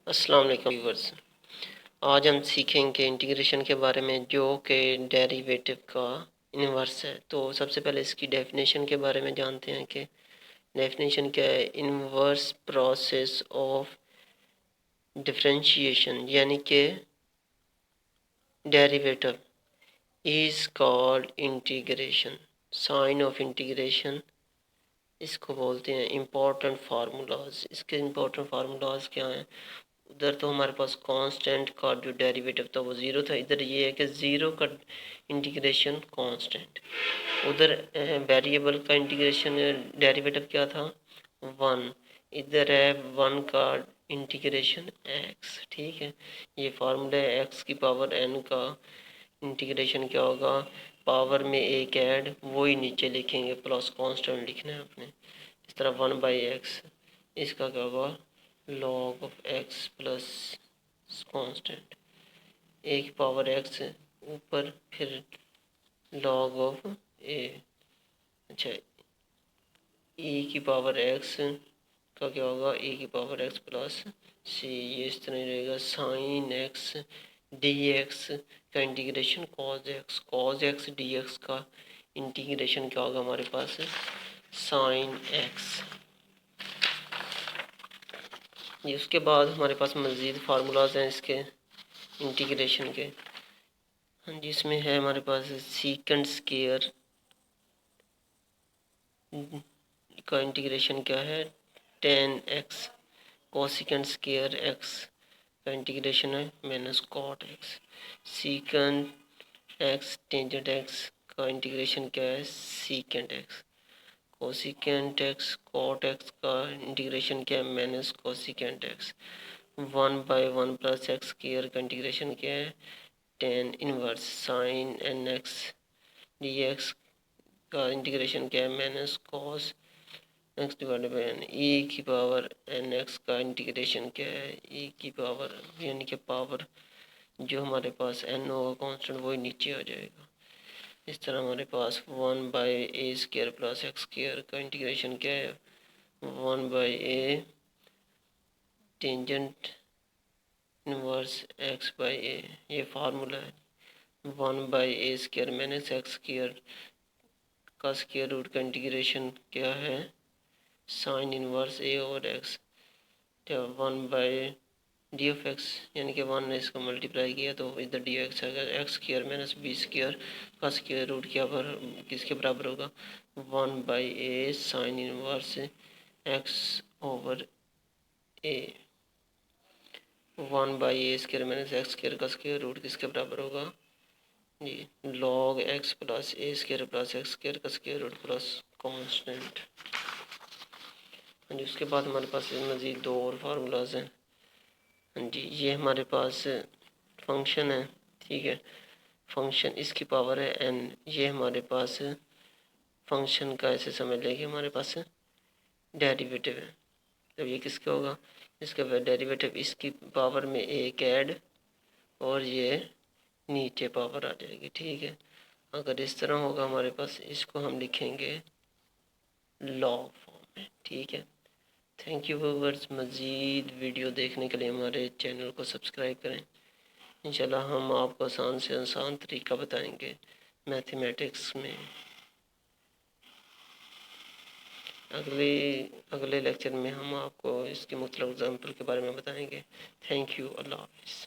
السلام علیکم ویورز، آج ہم سیکھیں گے انٹیگریشن کے بارے میں جو کہ ڈیریویٹو کا انورس ہے۔ تو سب سے پہلے اس کی ڈیفینیشن کے بارے میں جانتے ہیں کہ ڈیفینیشن کیا ہے۔ انورس پروسیس آف ڈفرینشیشن یعنی کہ derivative is called integration. Sign of integration اس کو بولتے ہیں امپورٹنٹ فارمولاز۔ اس کے امپورٹنٹ فارمولاز کیا ہیں؟ ادھر تو ہمارے پاس کانسٹنٹ کا جو ڈیریویٹو تھا وہ 0 تھا، ادھر یہ ہے کہ 0 کا انٹیگریشن کانسٹنٹ، ادھر ویریبل کا انٹیگریشن ڈیریویٹو کیا تھا 1، ادھر ہے 1 کا انٹیگریشن x، ٹھیک ہے۔ یہ فارمولہ ہے x کی پاور n کا انٹیگریشن کیا ہوگا، پاور میں ایک ایڈ، وہی نیچے لکھیں گے پلس کانسٹنٹ لکھنا ہے آپ نے۔ اس طرح 1/x اس کا کیا ہوگا log of x plus constant, ایک پاور x اوپر پھر log of a، اچھا e کی پاور x کا کیا ہوگا e کی پاور x پلس c، یہ اس طرح رہے گا سائن x dx کا انٹیگریشن cos x dx کا انٹیگریشن کیا ہوگا ہمارے پاس سائن x۔ اس کے بعد ہمارے پاس مزید فارمولاز ہیں اس کے انٹیگریشن کے، ہاں جی، اس میں ہے ہمارے پاس سیکنڈ اسکیئر کا انٹیگریشن کیا ہے 10x، کوسیکنڈ اسکیئر x کا انٹیگریشن ہے minus cot x، second x tangent x کا انٹیگریشن کیا ہے second x، cosecant x cot x کا انٹیگریشن کیا ہے minus cosecant x، 1/1 plus x square کا انٹیگریشن کیا ہے tan inverse sine nx dx کا انٹیگریشن کیا ہے minus cos x divide by n، e کی پاور nx کا انٹیگریشن کیا ہے e کی پاور یعنی کہ پاور جو ہمارے پاس n ہوگا کانسٹنٹ وہی نیچے آ جائے گا۔ اس طرح ہمارے پاس 1/a square plus x square کا انٹیگریشن کیا ہے 1/a ٹینجنٹ انورس x/a، یہ فارمولا ہے 1/a square minus x square کا اسکیئر روٹ کا انٹیگریشن کیا ہے sine inverse a over x، 1/d of x یعنی کہ 1 نے اس کو ملٹیپلائی کیا تو ادھر ڈی ایکس ہے، x square minus b square کا اسکیئر روٹ کس کے برابر ہوگا 1/a sine inverse x over a، 1/a square minus x square کا اسکیئر روٹ کس کے برابر ہوگا جی log x plus a square plus x square کا اسکیئر روٹ پلس کانسٹنٹ۔ ہاں جی، اس کے بعد ہمارے پاس مزید 2 اور فارمولاز ہیں۔ ہاں جی، یہ ہمارے پاس فنکشن ہے، ٹھیک ہے، فنکشن اس کی پاور ہے n، یہ ہمارے پاس فنکشن کا ایسے سمجھ لیں کہ ہمارے پاس ڈیریویٹو ہے، تو یہ کس کا ہوگا اس کا ڈیریویٹو اس کی پاور میں ایک ایڈ اور یہ نیچے پاور آ جائے گی، ٹھیک ہے۔ اگر اس طرح ہوگا ہمارے پاس اس کو ہم لکھیں گے لاگ فارم میں، ٹھیک ہے۔ تھینک یو ویورز، مزید ویڈیو دیکھنے کے لیے ہمارے چینل کو سبسکرائب کریں۔ انشاءاللہ ہم آپ کو آسان سے آسان طریقہ بتائیں گے میتھمیٹکس میں۔ اگلے لیکچر میں ہم آپ کو اس کے مختلف اگزامپل کے بارے میں بتائیں گے۔ تھینک یو، اللہ حافظ۔